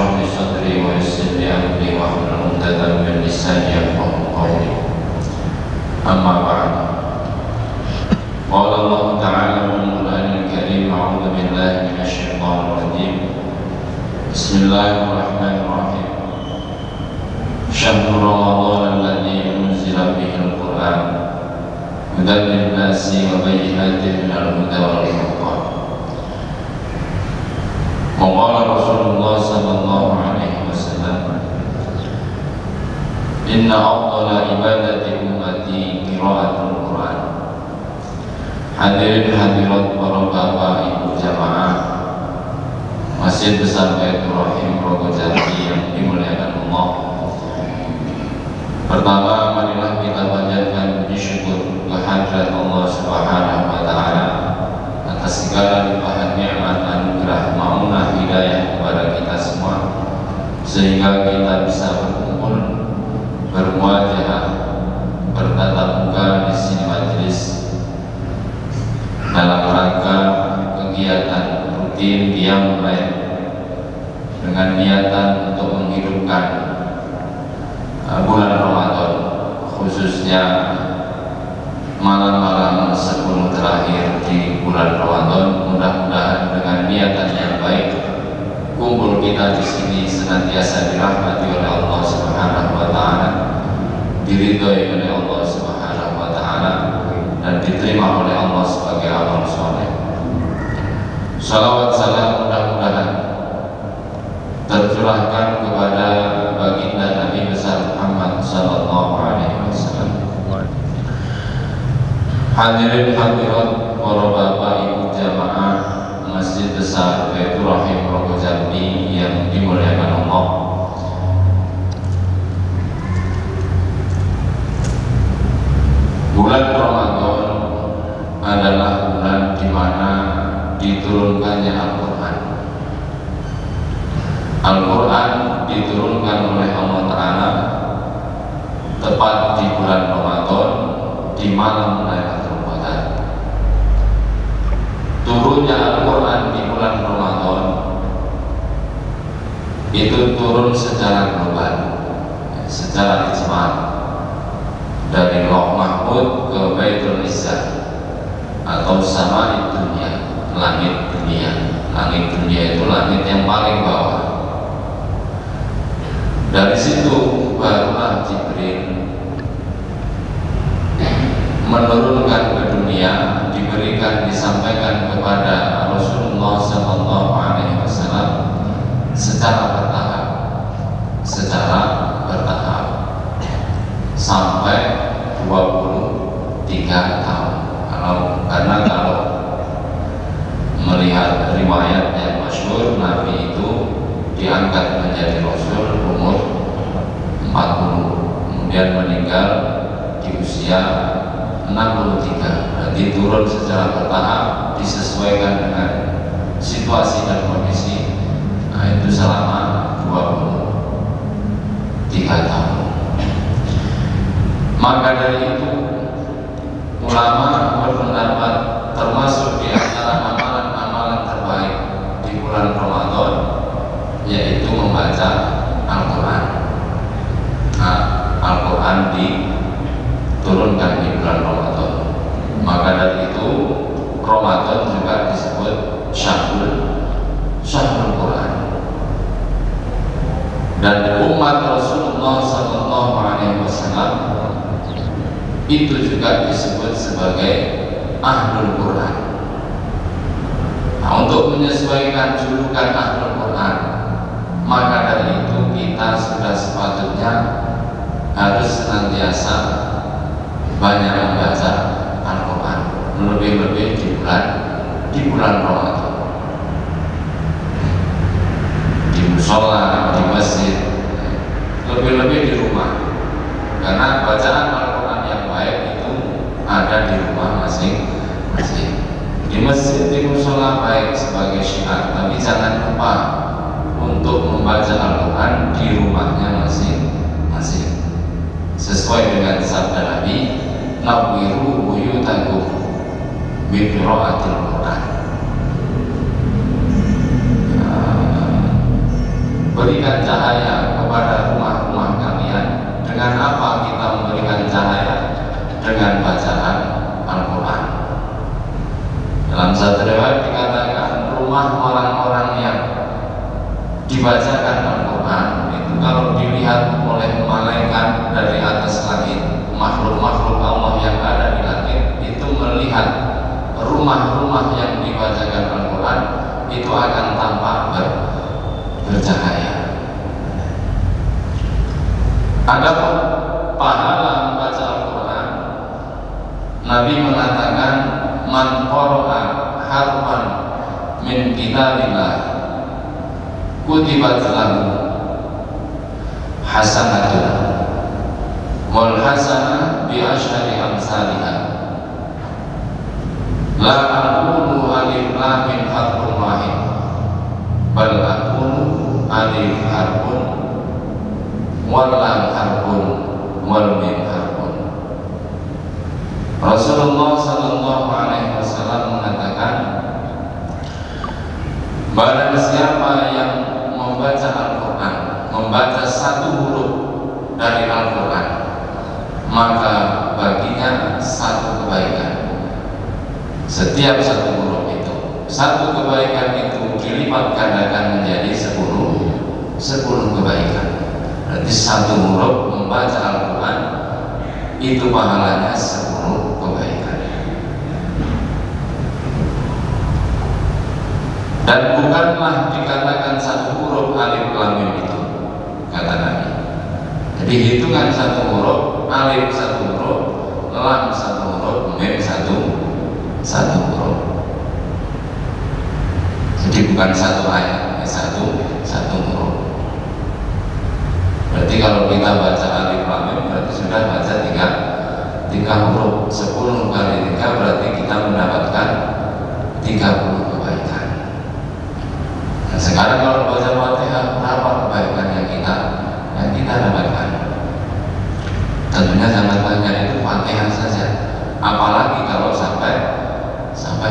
اشرح لي صدري ويسر لي أمري واحلل عقدة من لساني يفقهوا قولي. أما بعد، قال الله تعالى في القرآن الكريم: أعوذ بالله من الشيطان الرجيم. بسم الله الرحمن الرحيم. شهر رمضان الذي أنزل به القرآن هدى للناس وبينات من الهدى والفرقان. وقال رسول الله صلى الله عليه وسلم: إن أفضل عبادة أمتي قراءة القرآن. Hadirin hadirat para bapak ibu jamaah Masjid Besar Baitur Rahim Rogo Jati yang dimuliakan Allah. Pertama, marilah kita panjatkan puji syukur kehadirat Allah Subhanahu wa Ta'ala atas segala limpahan nikmat anugerah maunah hidayah kepada kita semua, sehingga kita bisa berkumpul, bermuajahah, bertatap muka di sini majelis dalam rangka kegiatan rutin qiyamul lail dengan niatan untuk menghidupkan bulan Ramadan, khususnya malam-malam 10 terakhir di bulan Ramadan. Mudah-mudahan dengan niatan yang baik, kumpul kita di sini senantiasa dirahmati oleh Allah Subhanahu wa Ta'ala, diridhoi oleh Allah Subhanahu wa Ta'ala, dan diterima oleh Allah sebagai amal soleh. Salawat salam mudah-mudahan tercurahkan kepada baginda Nabi besar Muhammad sallallahu alaihi wasallam. Hadirin hadirat para bapak ibu jamaah Masjid Besar Baitur Rahim Rogo Jambi yang dimuliakan Allah. Bulan Ramadan adalah bulan di mana diturunkannya Al-Quran. Al-Quran diturunkan oleh Allah Ta'ala tepat di bulan Ramadan, di malam Lailatul Qadar. Turunnya Al-Quran di bulan Ramadan itu turun secara global, secara ijma', dari Lauh Mahfuz ke Baitul Izzah atau Sama Dunia, langit dunia. Langit dunia itu langit yang paling bawah. Dari situ barulah Jibril menurunkan ke dunia, disampaikan kepada Rasulullah Sallallahu Alaihi Wasallam secara bertahap sampai 23 tahun. Karena kalau melihat riwayat yang masyhur, Nabi itu diangkat menjadi Rasul umur 40, kemudian meninggal di usia 63. Berarti turun secara bertahap, disesuaikan dengan situasi dan kondisi. Nah, itu selama 23 tahun. Maka dari itu ulama berpendapat termasuk di antara amalan-amalan terbaik di bulan Ramadan yaitu membaca Al-Quran. Nah, Al-Quran diturunkan di bulan Ramadan. Maka dari itu Ramadan juga disebut Syahrul Quran. Dan umat Rasulullah Sallallahu Alaihi Wasallam itu juga disebut sebagai Ahlul Quran. Nah, untuk menyesuaikan julukan Ahlul Quran, maka dari itu kita sudah sepatutnya harus senantiasa banyak membaca Al-Quran, lebih-lebih di bulan Ramadan, di musola, di masjid, lebih-lebih di rumah. Karena bacaan Al-Quran yang baik itu ada di rumah masing-masing. Di masjid, di musola baik sebagai syiar, tapi jangan lupa untuk membaca Al-Quran di rumahnya masing-masing, sesuai dengan sabda Nabi, nawwiru buyutakum bi qiraatil Quran. berikan cahaya kepada rumah-rumah kalian. Dengan apa kita memberikan cahaya? Dengan bacaan Al-Quran. Dalam satu riwayat dikatakan rumah orang-orang yang dibacakan Al-Quran itu kalau dilihat oleh malaikat dari atas langit, makhluk-makhluk Allah yang ada di langit itu melihat rumah-rumah yang dibacakan Al-Quran itu akan tampak bercahaya. Adapun pahala membaca Al-Quran, Nabi mengatakan man qara'a harfan min kitabillah kutibat lahu hasanatun wal hasanah bi asyri amsalihha la aqulu alif lam mim harfun wahid bal aqulu alif harfun wal lam harfun wal mim harfun. Rasulullah sallallahu alaihi wasallam mengatakan, barang siapa yang membaca Al-Quran, membaca satu huruf dari Al-Quran, maka baginya satu kebaikan. Setiap satu huruf itu, satu kebaikan itu dilipat gandakan menjadi 10 kebaikan. Berarti satu huruf membaca Al-Quran itu pahalanya 10 kebaikan. Dan bukanlah dikatakan satu huruf alif lam mim itu, kata Nabi. Jadi hitungan satu huruf, alif satu huruf, lam satu huruf, mim satu huruf. Jadi bukan satu ayat, satu huruf. Berarti kalau kita baca alif lam mim berarti sudah baca tiga huruf. 10 kali 3 berarti kita mendapatkan 30 kebaikan. Nah, sekarang kalau baca Fatihah, berapa kebaikan yang kita dapatkan? Tentunya sangat banyak, itu Fatihah saja. Apalagi kalau sampai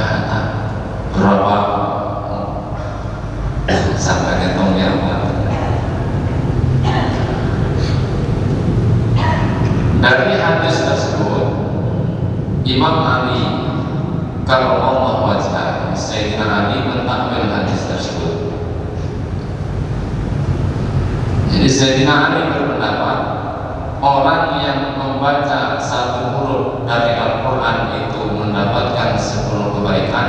hatam. Berapa sampai hitungnya? Dari hadis tersebut, Imam Ali karramallahu wajhahu, Sayyidina Ali mentakwil hadis tersebut. Jadi Sayyidina Ali berpendapat orang yang membaca satu huruf dari Al-Quran itu mendapatkan 10 kebaikan.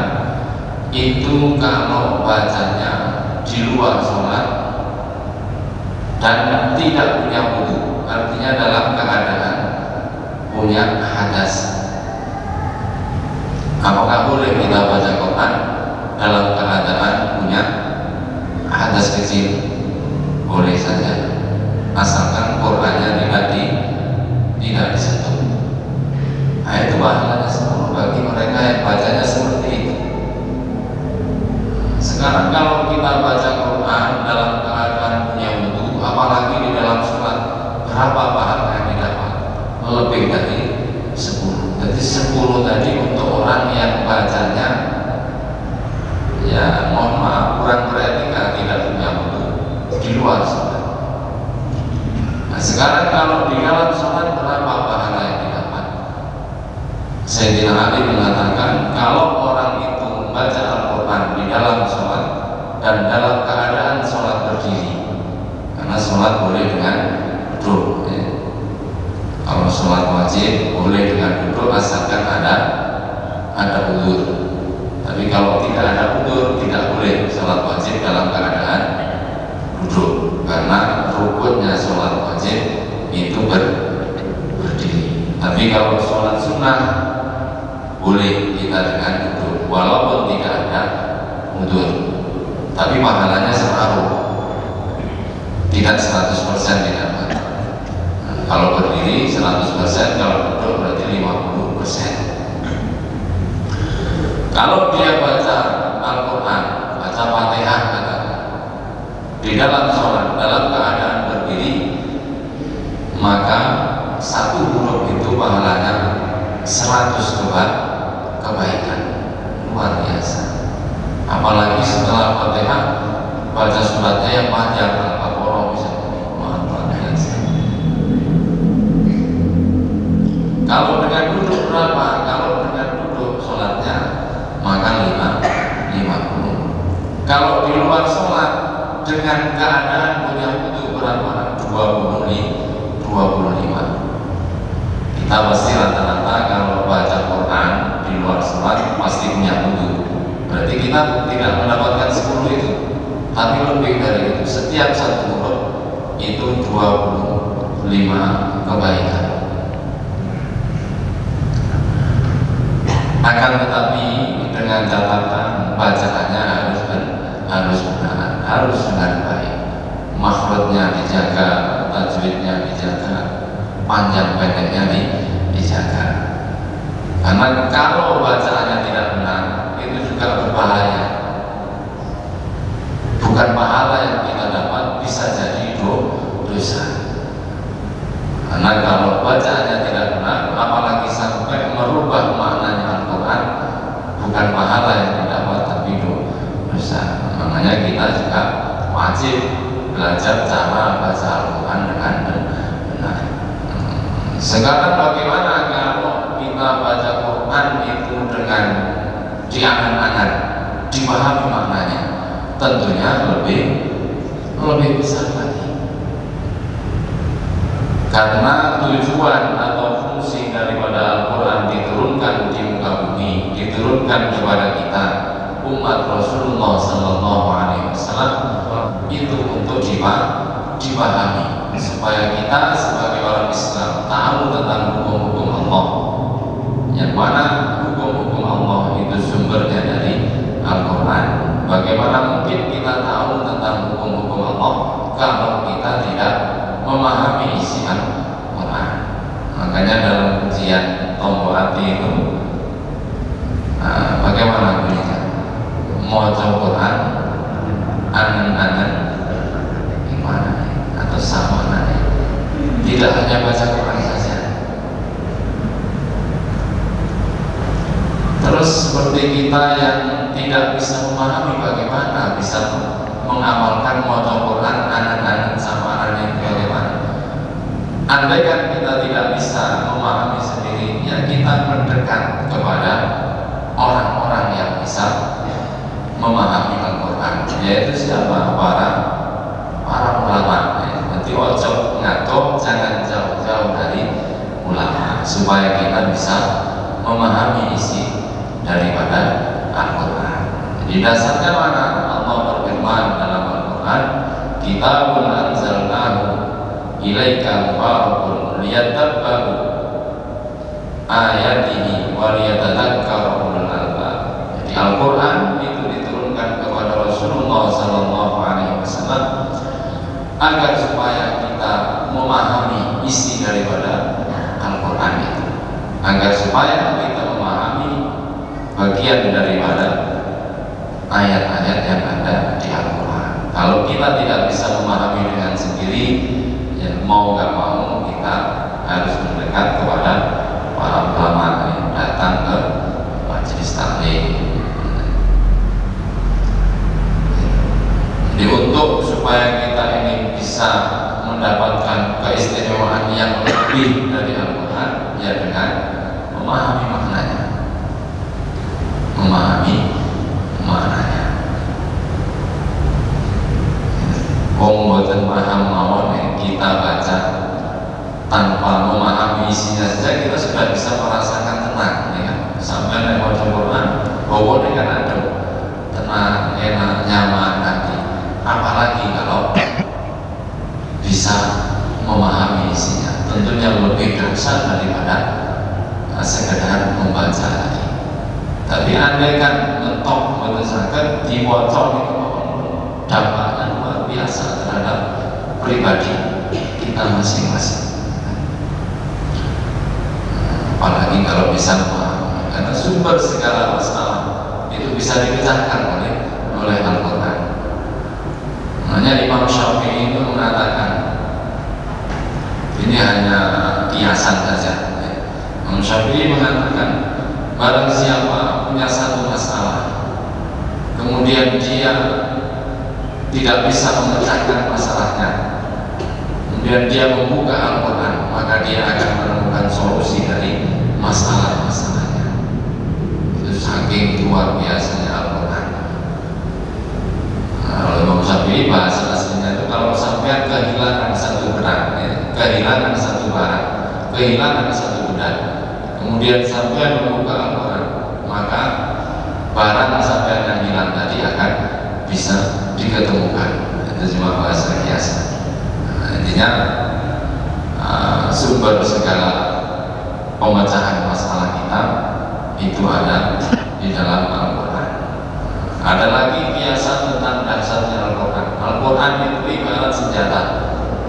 Itu kalau bacanya di luar sholat dan tidak punya wudu, artinya dalam keadaan punya hadas. Apakah boleh kita baca Quran dalam keadaan punya hadas kecil? Boleh saja, asalkan Qurannya tidak disentuh. Nah, itu pahalanya 10 bagi mereka yang bacanya seperti itu. Sekarang kalau kita baca Quran dalam keadaan punya wudu, apalagi di dalam sholat, berapa pahala yang didapat? Lebih dari 10. Jadi 10 tadi untuk orang yang bacanya, ya mohon maaf, kurang beretika, tidak punya wudu di luar sholat. Nah, sekarang kalau di dalam sholat, berapa pahala yang didapat? Sayyidina Ali mengatakan kalau orang itu membaca Al-Quran di dalam sholat dan dalam keadaan sholat berdiri, karena sholat boleh dengan duduk, ya. Kalau sholat wajib boleh dengan duduk asalkan ada udzur. Tapi kalau tidak ada udzur, tidak boleh sholat wajib dalam keadaan duduk, karena rukunnya sholat wajib itu berdiri. Tapi kalau sholat sunnah boleh kita dengan duduk, walaupun tidak ada udzur. Tapi pahalanya separuh, tidak 100% didapat. Kalau berdiri 100%, kalau duduk berarti 50%. Kalau dia baca Al-Quran, baca Fatihah di dalam sholat, dalam keadaan berdiri, maka satu huruf itu pahalanya 100 kebaikan. Luar biasa. Apalagi setelah Fatihah baca suratnya yang panjang, Kita pasti rata-rata kalau baca Quran di luar sholat pasti punya wudu. Berarti kita tidak mendapatkan 10 itu, tapi lebih dari itu. Setiap satu huruf itu 25 kebaikan. Akan tetapi dengan catatan bacaannya harus benar, harus dengan baik, makhrajnya dijaga, tajwidnya dijaga, panjang pendeknya dijaga. Karena kalau bacaannya tidak benar itu juga berbahaya. Bukan pahala yang kita dapat, bisa jadi dosa. Karena kalau bacaannya tidak benar, apalagi sampai merubah maknanya Al-Quran, bukan pahala yang didapat tapi dosa. Makanya kita juga wajib belajar cara baca Al-Quran dengan benar. Sekarang bagaimana kalau kita baca Quran itu dengan diangan-angan, dipahami maknanya? Tentunya lebih besar lagi. Karena tujuan atau fungsi daripada Al-Quran diturunkan di muka bumi, diturunkan kepada kita umat Rasulullah Sallallahu Alaihi Wasallam, itu untuk dipahami, supaya kita sebagai orang Islam tahu tentang hukum-hukum Allah, yang mana hukum-hukum Allah itu sumbernya dari Al-Quran. Bagaimana mungkin kita tahu tentang hukum-hukum Allah kalau kita tidak memahami isi Al-Quran? Makanya dalam ujian tombol hati itu bagaimana bunyinya? Maca Quran anan-anan gimana atau sama nanya? Tidak hanya baca Quran saja. Terus seperti kita yang tidak bisa memahami, bagaimana bisa mengamalkan maca Quran anan-anan sama anan itu bagaimana? Andai kan kita tidak bisa memahami sendiri, ya kita mendekat kepada orang-orang yang bisa memahami Al-Quran, yaitu siapa? Para ulama. Nanti ojo ngaco, jangan jauh-jauh dari ulama, supaya kita bisa memahami isi daripada Al-Quran. Di dasarnya mana? Allah berfirman dalam Al-Quran, kitabun anzalnahu ilaika mubarakun liyadabbaru ayatihi wa liyatadakkaru ulul albab. Jadi Al-Quran itu diturunkan kepada Rasulullah Sallallahu Alaihi Wasallam agar supaya kita memahami isi daripada Al-Quran itu, agar supaya kita memahami bagian daripada ayat-ayat yang ada di Al-Quran. Kalau kita tidak bisa memahami dengan sendiri, ya mau gak mau kita harus mendekat kepada para ulama yang datang ke majelis taklim. Jadi untuk supaya kita ini bisa mendapatkan keistimewaan yang lebih dari Al-Quran, ya dengan memahami maknanya, memahami maknanya. Wong boten paham mawon yang kita baca tanpa memahami isinya saja kita sudah bisa merasakan tenang, ya kan? Sampai nek maca Quran, bawa dengan adem, tenang, enak, nyaman hati. Apalagi kalau bisa memahami isinya, tentunya lebih dahsyat daripada sekedar membaca lagi. Tapi andai kan mentok berdasarkan diwaca itu dampaknya luar biasa terhadap pribadi kita masing-masing. Apalagi kalau bisa memahami, karena sumber segala masalah itu bisa dipecahkan oleh Al-Quran. Makanya Imam Syafi'i itu mengatakan, ini hanya kiasan saja. Imam Syafi'i mengatakan, barang siapa punya satu masalah, kemudian dia tidak bisa memecahkan masalahnya, kemudian dia membuka Al-Quran, maka dia akan menemukan solusi dari masalah-masalahnya. Itu saking luar biasanya Al-Quran. Kalau Imam Syafi'i bahasa aslinya itu, kalau sampai kehilangan satu barang, kehilangan satu benda, kemudian sampai membuka Al-Quran, maka barang sampai yang hilang tadi akan bisa diketemukan. Itu cuma bahasa kiasan. Intinya sumber segala pemecahan masalah kita itu ada di dalam Al-Quran. Ada lagi kiasan tentang dahsyatnya Al-Quran. Al-Quran itu ibarat senjata,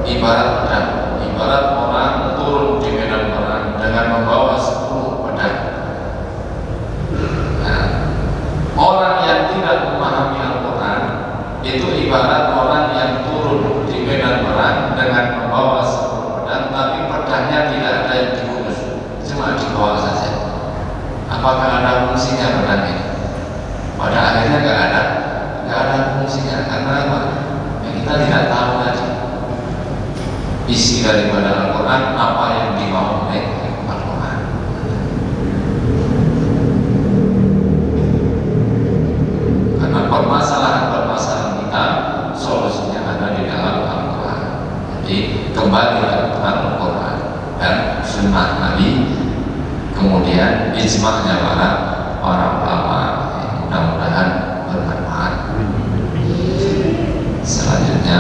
ibarat pedang, ibarat orang turun di medan perang dengan membawa 10 pedang. Nah, orang yang tidak memahami Al-Quran itu ibarat orang yang turun di medan perang dengan membawa 10 pedang, tapi pedangnya tidak ada yang dibungkus, cuma dibawa saja. Apakah ada fungsinya pedang ini? Pada akhirnya nggak ada fungsinya. Karena apa? Ya, kita tidak tahu tadi isi daripada Al-Quran, apa yang dimau oleh Al-Quran. Karena permasalahan kita solusinya ada di dalam Al-Quran. Jadi kembali ke Al-Quran dan Sunnah Nabi, kemudian ijma'nya para ulama. Mudah-mudahan bermanfaat. Selanjutnya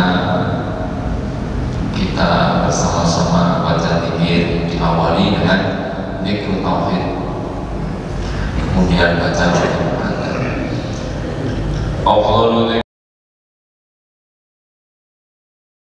kita bersama-sama baca zikir, diawali dengan zikir tauhid, kemudian baca